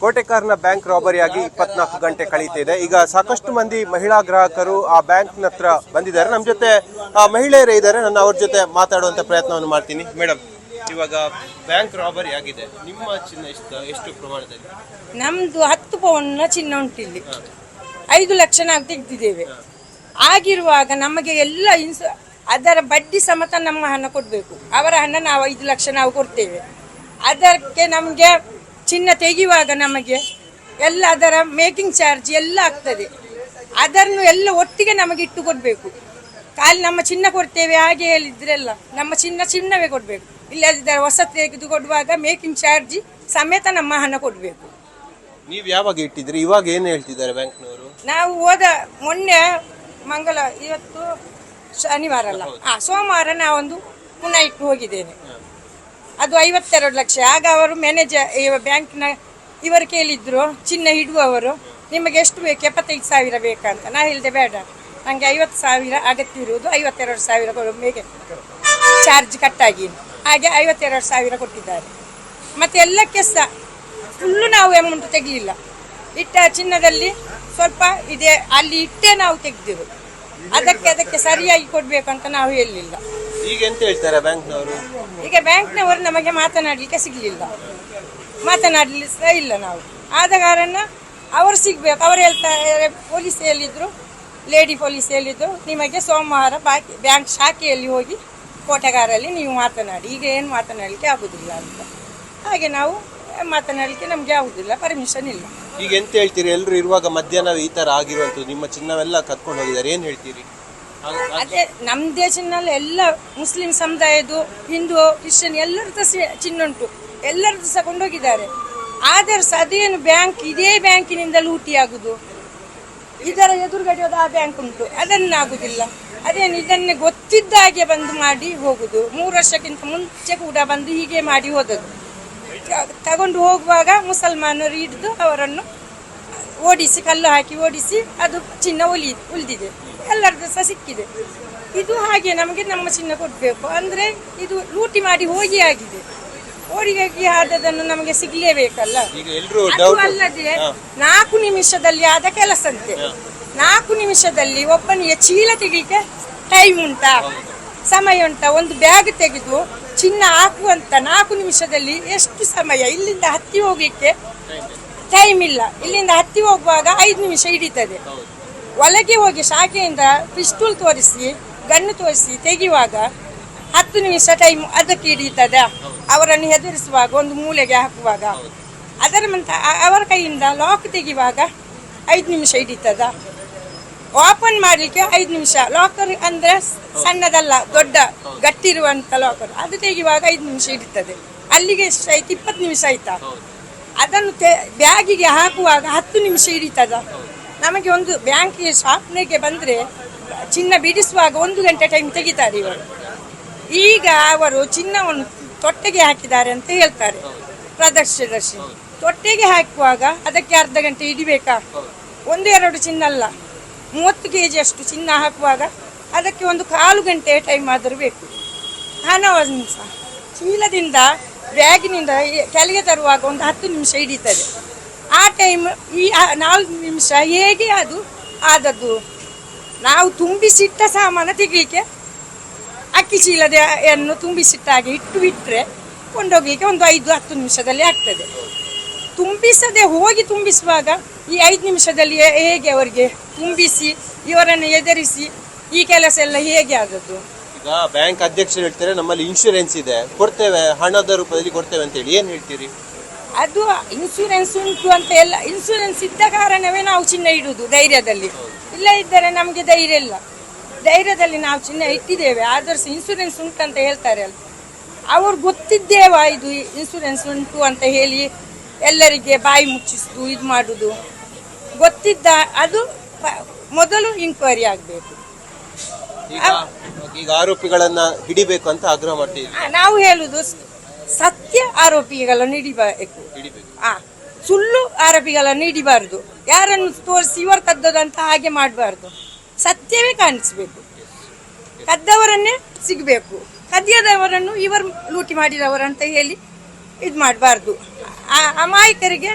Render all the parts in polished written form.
ಕೋಟೆಕಾರ್ನ bank ರಾಬರಿಯಾಗಿ 24 ಗಂಟೆ ಕಳೀತಿದೆ. ಈಗ ಸಾಕಷ್ಟು ಮಂದಿ ಮಹಿಳಾ ಗ್ರಾಹಕರು ಆ ಬ್ಯಾಂಕ್ ಹತ್ರ ಬಂದಿದ್ದಾರೆ. ನಮ್ಮ ಜೊತೆ ಮಹಿಳೆಯರೇ ಇದ್ದಾರೆ. ನಾನು ಅವ್ರ ಜೊತೆ ಮಾತಾಡುವಂತ ಪ್ರಯತ್ನವನ್ನು ಮಾಡ್ತೀನಿ. ಮೇಡಮ್, ಇವಾಗ ಬ್ಯಾಂಕ್ ರಾಬರಿ ಆಗಿದೆ, ನಿಮ್ಮ ಚಿನ್ನ ಎಷ್ಟು ಪ್ರಮಾಣದಲ್ಲಿ? ನಮ್ದು 10 ಪೌಂಡ್ನ ಚಿನ್ನ ಉಂಟಿಲ್ಲಿ, 5 ಲಕ್ಷ ನಾವು ತೆಗೆದಿದ್ದೇವೆ. ಆಗಿರುವಾಗ ನಮಗೆ ಎಲ್ಲ ಅದರ ಬಡ್ಡಿ ಸಮೇತ ನಮ್ಮ ಹಣ ಕೊಡಬೇಕು. ಅವರ ಹಣ ನಾವು 5 ಲಕ್ಷ ನಾವು ಕೊಡ್ತೇವೆ. ಅದಕ್ಕೆ ನಮಗೆ ಚಿನ್ನ ತೆಗೆಯುವಾಗ ನಮಗೆ ಎಲ್ಲ ಅದರ ಮೇಕಿಂಗ್ ಚಾರ್ಜ್ ಎಲ್ಲ ಆಗ್ತದೆ. ಅದನ್ನು ಎಲ್ಲ ಒಟ್ಟಿಗೆ ನಮಗೆ ಇಟ್ಟು ಕೊಡಬೇಕು. ಖಾಲಿ ನಮ್ಮ ಚಿನ್ನ ಕೊಡ್ತೇವೆ ಹಾಗೆ ಹೇಳಿದ್ರೆಲ್ಲ, ನಮ್ಮ ಚಿನ್ನವೇ ಕೊಡಬೇಕು. ಇಲ್ಲದಿದ್ದರೆ ಹೊಸ ತೆಗೆದು ಕೊಡುವಾಗ ಮೇಕಿಂಗ್ ಚಾರ್ಜ್ ಸಮೇತ ನಮ್ಮ ಹಣ ಕೊಡಬೇಕು. ನೀವು ಯಾವಾಗ ಇಟ್ಟಿದ್ರಿ? ಇವಾಗ ಏನು ಹೇಳ್ತಿದ್ದಾರೆ ಬ್ಯಾಂಕ್ನವರು? ನಾವು ಮೊನ್ನೆ ಇವತ್ತು ಶನಿವಾರ ಅಲ್ಲ, ಸೋಮವಾರ ನಾವೊಂದು ಪುನಃ ಇಟ್ಟು ಹೋಗಿದ್ದೇನೆ. ಅದು 52 ಲಕ್ಷ. ಆಗ ಅವರು ಮ್ಯಾನೇಜರ್ ಬ್ಯಾಂಕ್ನ ಇವರು ಕೇಳಿದ್ರು, ಚಿನ್ನ ಇಡುವವರು, ನಿಮಗೆ ಎಷ್ಟು ಬೇಕು? 75,000 ಬೇಕಂತ. ನಾ ಹೇಳಿದೆ ಬೇಡ, ನನಗೆ 50,000 ಅಗತ್ಯ ಇರುವುದು, 52,000 ಮೇಗೆ ಚಾರ್ಜ್ ಕಟ್ಟಾಗಿ. ಹಾಗೆ 52,000 ಕೊಟ್ಟಿದ್ದಾರೆ. ಮತ್ತೆ ಎಲ್ಲಕ್ಕೆ ಸಹ ಫುಲ್ಲು ನಾವು ಅಮೌಂಟ್ ತೆಗಲಿಲ್ಲ. ಇಟ್ಟ ಚಿನ್ನದಲ್ಲಿ ಸ್ವಲ್ಪ ಇದೆ, ಅಲ್ಲಿ ಇಟ್ಟೇ ನಾವು ತೆಗೆದೆವು. ಅದಕ್ಕೆ ಸರಿಯಾಗಿ ಕೊಡ್ಬೇಕು ಅಂತ ನಾವು ಹೇಳಲಿಲ್ಲ. ಈಗ ಎಂತ ಹೇಳ್ತಾರೆ ಬ್ಯಾಂಕ್ನವರು? ಈಗ ಬ್ಯಾಂಕ್ನವರು ನಮಗೆ ಮಾತನಾಡಲಿಕ್ಕೆ ಸಿಗಲಿಲ್ಲ, ಮಾತನಾಡಲಿಕ್ಕೆ ಇಲ್ಲ ನಾವು. ಆದ ಕಾರಣ ಅವರು ಸಿಗ್ಬೇಕು. ಅವರು ಹೇಳ್ತಾರೆ, ಪೊಲೀಸ್ ಹೇಳಿದ್ರು, ಲೇಡಿ ಪೊಲೀಸ್ ಹೇಳಿದ್ರು, ನಿಮಗೆ ಸೋಮವಾರ ಬ್ಯಾಂಕ್ ಶಾಖೆಯಲ್ಲಿ ಹೋಗಿ ಕೋಟೆಗಾರಲ್ಲಿ ನೀವು ಮಾತನಾಡಿ, ಈಗ ಏನು ಮಾತನಾಡಲಿಕ್ಕೆ ಆಗುದಿಲ್ಲ ಅಂತ. ಹಾಗೆ ನಾವು ಮಾತನಾಡಲಿಕ್ಕೆ ನಮ್ಗೆ ಆಗುದಿಲ್ಲ, ಪರ್ಮಿಷನ್ ಇಲ್ಲ. ಈಗ ಎಂತ ಹೇಳ್ತೀರಿ? ಎಲ್ಲರೂ ಇರುವಾಗ ಮಧ್ಯಾಹ್ನ ಈ ತರ ಆಗಿರುವಂತದ್ದು, ನಿಮ್ಮ ಚಿನ್ನವೆಲ್ಲ ಕತ್ಕೊಂಡು ಹೋಗಿದ್ದಾರೆ, ಏನ್ ಹೇಳ್ತೀರಿ? ಅದೇ ನಮ್ದೇ ಚಿನ್ನ ಎಲ್ಲ ಮುಸ್ಲಿಂ ಸಮುದಾಯದ್ದು, ಹಿಂದೂ, ಕ್ರಿಶ್ಚಿಯನ್ ಎಲ್ಲರದ್ದು ಚಿನ್ನ ಉಂಟು, ಎಲ್ಲರದ್ದು ಸಹ ಕೊಂಡೋಗಿದ್ದಾರೆ. ಆದರೆ ಸಹ ಅದೇನು ಬ್ಯಾಂಕ್, ಇದೇ ಬ್ಯಾಂಕಿನಿಂದ ಲೂಟಿ ಆಗುದು. ಇದರ ಎದುರುಗಡೆ ಆ ಬ್ಯಾಂಕ್ ಉಂಟು, ಅದನ್ನಾಗುದಿಲ್ಲ. ಅದೇನು ಇದನ್ನೇ ಗೊತ್ತಿದ್ದ ಹಾಗೆ ಬಂದು ಮಾಡಿ ಹೋಗುದು. 3 ವರ್ಷಕ್ಕಿಂತ ಮುಂಚೆ ಕೂಡ ಬಂದು ಹೀಗೆ ಮಾಡಿ ಹೋದದ್ದು. ತಗೊಂಡು ಹೋಗುವಾಗ ಮುಸಲ್ಮಾನರು ಹಿಡಿದು ಅವರನ್ನು ಓಡಿಸಿ, ಕಲ್ಲು ಹಾಕಿ ಓಡಿಸಿ, ಅದು ಚಿನ್ನ ಉಳಿದಿದೆ, ಎಲ್ಲರದ್ದು ಸಹ ಸಿಕ್ಕಿದೆ. ಇದು ಹಾಗೆ ನಮಗೆ ನಮ್ಮ ಚಿನ್ನ ಕೊಡಬೇಕು ಅಂದ್ರೆ ಇದು ಲೂಟಿ ಮಾಡಿ ಹೋಗಿ ಆಗಿದೆ. ಹೋಗಿ ಆದದನ್ನು ನಮಗೆ ಸಿಗ್ಲೇಬೇಕಲ್ಲ. ಅದು ಅಲ್ಲದೆ 4 ನಿಮಿಷದಲ್ಲಿ ಆದ ಕೆಲಸಂತೆ. 4 ನಿಮಿಷದಲ್ಲಿ ಒಬ್ಬನಿಗೆ ಚೀಲ ತೆಗಿಲಿಕ್ಕೆ ಟೈಮ್ ಉಂಟಾ, ಸಮಯ ಉಂಟಾ? ಒಂದು ಬ್ಯಾಗ್ ತೆಗೆದು ಚಿನ್ನ ಹಾಕುವಂತ 4 ನಿಮಿಷದಲ್ಲಿ ಎಷ್ಟು ಸಮಯ? ಇಲ್ಲಿಂದ ಹತ್ತಿ ಹೋಗ್ಲಿಕ್ಕೆ ಟೈಮ್ ಇಲ್ಲ. ಇಲ್ಲಿಂದ ಹತ್ತಿ ಹೋಗುವಾಗ 5 ನಿಮಿಷ ಹಿಡಿತದೆ. ಒಳಗೆ ಹೋಗಿ ಶಾಖೆಯಿಂದ ಪಿಸ್ತೂಲ್ ತೋರಿಸಿ, ಗಣ್ಣು ತೋರಿಸಿ ತೆಗೆಯುವಾಗ 10 ನಿಮಿಷ ಟೈಮ್ ಅದಕ್ಕೆ ಹಿಡಿತದ. ಅವರನ್ನು ಹೆದರಿಸುವಾಗ, ಒಂದು ಮೂಲೆಗೆ ಹಾಕುವಾಗ, ಅದರ ನಂತರ ಅವರ ಕೈಯಿಂದ ಲಾಕ್ ತೆಗೆಯುವಾಗ 5 ನಿಮಿಷ ಹಿಡಿತದ. ಓಪನ್ ಮಾಡ್ಲಿಕ್ಕೆ 5 ನಿಮಿಷ. ಲಾಕರ್ ಅಂದ್ರೆ ಸಣ್ಣದಲ್ಲ, ದೊಡ್ಡ ಗಟ್ಟಿ ಇರುವಂತ ಲಾಕರ್, ಅದು ತೆಗೆಯುವಾಗ 5 ನಿಮಿಷ ಹಿಡಿತದೆ. ಅಲ್ಲಿಗೆ ಎಷ್ಟು ಆಯ್ತು? 20 ನಿಮಿಷ ಆಯ್ತಾ? ಅದನ್ನು ಬ್ಯಾಗಿಗೆ ಹಾಕುವಾಗ 10 ನಿಮಿಷ ಹಿಡಿತದ. ನಮಗೆ ಒಂದು ಬ್ಯಾಂಕಿಗೆ ಶಾಪ್ನಿಗೆ ಬಂದ್ರೆ ಚಿನ್ನ ಬಿಡಿಸುವಾಗ 1 ಗಂಟೆ ಟೈಮ್ ತೆಗಿತಾರೆ ಇವರು. ಈಗ ಅವರು ಚಿನ್ನವನ್ನು ತೊಟ್ಟೆಗೆ ಹಾಕಿದ್ದಾರೆ ಅಂತ ಹೇಳ್ತಾರೆ ಪ್ರದರ್ಶಿ. ತೊಟ್ಟೆಗೆ ಹಾಕುವಾಗ ಅದಕ್ಕೆ ಅರ್ಧ ಗಂಟೆ ಹಿಡಿಬೇಕಾ? 1-2 ಚಿನ್ನ ಅಲ್ಲ, 30 kg ಅಷ್ಟು ಚಿನ್ನ ಹಾಕುವಾಗ ಅದಕ್ಕೆ 1/4 ಗಂಟೆ ಟೈಮ್ ಆದರೂ ಬೇಕು. ಹಣವನ್ನು ಸಹ ಚೀಲದಿಂದ ಬ್ಯಾಗಿನಿಂದ ಕೆಳಗೆ ತರುವಾಗ 10 ನಿಮಿಷ ಹಿಡಿತದೆ. ಆ ಟೈಮ್ ಈ 4 ನಿಮಿಷ ಹೇಗೆ ಅದು ಆದದ್ದು? ನಾವು ತುಂಬಿಸಿಟ್ಟ ಸಾಮಾನು ತೆಗಲಿಕ್ಕೆ ಅಕ್ಕಿ ಚೀಲದನ್ನು ತುಂಬಿಸಿಟ್ಟಾಗೆ ಇಟ್ಟು ಬಿಟ್ಟರೆ ಕೊಂಡೋಗ್ಲಿಕ್ಕೆ 5-10 ನಿಮಿಷದಲ್ಲಿ ಆಗ್ತದೆ. ತುಂಬಿಸದೆ ಹೋಗಿ ತುಂಬಿಸುವಾಗ ಈ 5 ನಿಮಿಷದಲ್ಲಿ ಹೇಗೆ ಅವರಿಗೆ ತುಂಬಿಸಿ ಇವರನ್ನು ಎದುರಿಸಿ ಈ ಕೆಲಸ ಎಲ್ಲ ಹೇಗೆ ಆದದ್ದು? ಈಗ ಬ್ಯಾಂಕ್ ಅಧ್ಯಕ್ಷರು ಹೇಳ್ತಾರೆ, ನಮ್ಮಲ್ಲಿ ಇನ್ಶೂರೆನ್ಸ್ ಇದೆ, ಕೊಡ್ತೇವೆ, ಹಣದ ರೂಪದಲ್ಲಿ ಕೊಡ್ತೇವೆ ಅಂತ ಹೇಳಿ, ಏನ್ ಹೇಳ್ತೀರಿ? ಅದು ಇನ್ಶೂರೆನ್ಸ್ ಉಂಟು ಅಂತ ಎಲ್ಲ, ಇನ್ಶೂರೆನ್ಸ್ ಇದ್ದ ಕಾರಣವೇ ನಾವು ಚಿನ್ನ ಇಡುವುದು ಧೈರ್ಯದಲ್ಲಿ. ಇಲ್ಲ ಇದ್ದರೆ ನಮಗೆ ಧೈರ್ಯ ಇಲ್ಲ. ಧೈರ್ಯದಲ್ಲಿ ನಾವು ಚಿನ್ನ ಇಟ್ಟಿದ್ದೇವೆ, ಆದರೂ ಇನ್ಶೂರೆನ್ಸ್ ಉಂಟು ಅಂತ ಹೇಳ್ತಾರೆ ಅಲ್ಲ. ಅವ್ರು ಗೊತ್ತಿದ್ದೇವಾ ಇದು ಇನ್ಶೂರೆನ್ಸ್ ಉಂಟು ಅಂತ ಹೇಳಿ ಎಲ್ಲರಿಗೆ ಬಾಯಿ ಮುಚ್ಚಿಸುದು, ಇದು ಮಾಡುದು ಗೊತ್ತಿದ್ದ? ಅದು ಮೊದಲು ಇನ್ಕ್ವೈರಿ ಆಗಬೇಕು. ಈಗ ಆರೋಪಿಗಳನ್ನ ಹಿಡಿಬೇಕು ಅಂತ ಆಗ್ರಹ ಮಾಡ್ತೀವಿ. ನಾವು ಹೇಳುದು ಸತ್ಯ ಆರೋಪಿಗಳನ್ನು ಹಿಡಿಬೇಕು, ಸುಳ್ಳು ಆರೋಪಿಗಳನ್ನು ಹಿಡಿಬಾರ್ದು. ಯಾರನ್ನು ತೋರಿಸಿ ಇವರು ಕದ್ದದಂತ ಹಾಗೆ ಮಾಡಬಾರ್ದು. ಸತ್ಯವೇ ಕಾಣಿಸ್ಬೇಕು, ಕದ್ದವರನ್ನೇ ಸಿಗಬೇಕು. ಕದಿಯದವರನ್ನು ಇವರು ಲೂಟಿ ಮಾಡಿದವರಂತ ಹೇಳಿ ಇದು ಮಾಡಬಾರ್ದು. ಅಮಾಯಕರಿಗೆ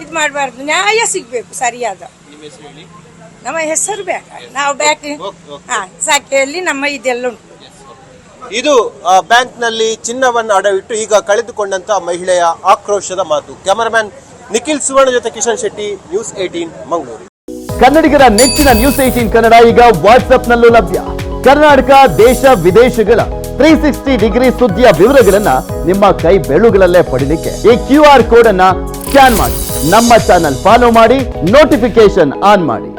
ಇದು ಮಾಡಬಾರ್ದು, ನ್ಯಾಯ ಸಿಗ್ಬೇಕು ಸರಿಯಾದ. ನಮ್ಮ ಹೆಸರು ಬೇಡ, ನಾವು ಬ್ಯಾಂಕ್ ಶಾಖೆಯಲ್ಲಿ ನಮ್ಮ ಇದೆಲ್ಲ ಉಂಟು. ಇದು ಬ್ಯಾಂಕ್ ನಲ್ಲಿ ಚಿನ್ನವನ್ನು ಅಡವಿಟ್ಟು ಈಗ ಕಳೆದುಕೊಂಡಂತ ಮಹಿಳೆಯ ಆಕ್ರೋಶದ ಮಾತು. ಕ್ಯಾಮರಾಮ್ಯಾನ್ ನಿಖಿಲ್ ಸುವರ್ಣ ಜೊತೆ ಕಿಶನ್ ಶೆಟ್ಟಿ, ನ್ಯೂಸ್ 18 ಮಂಗಳೂರು. ಕನ್ನಡಿಗರ ನೆಚ್ಚಿನ ನ್ಯೂಸ್ 18 ಕನ್ನಡ ಈಗ ವಾಟ್ಸ್ಆಪ್ ನಲ್ಲೂ ಲಭ್ಯ. ಕರ್ನಾಟಕ, ದೇಶ ವಿದೇಶಗಳ 360 ಡಿಗ್ರಿ ಸುದ್ದಿಯ ವಿವರಗಳನ್ನ ನಿಮ್ಮ ಕೈ ಬೆರಳುಗಳಲ್ಲೇ ಪಡಿಲಿಕ್ಕೆ ಈ QR ಕೋಡ್ ಅನ್ನ ಸ್ಕ್ಯಾನ್ ಮಾಡಿ, ನಮ್ಮ ಚಾನಲ್ ಫಾಲೋ ಮಾಡಿ, ನೋಟಿಫಿಕೇಶನ್ ಆನ್ ಮಾಡಿ.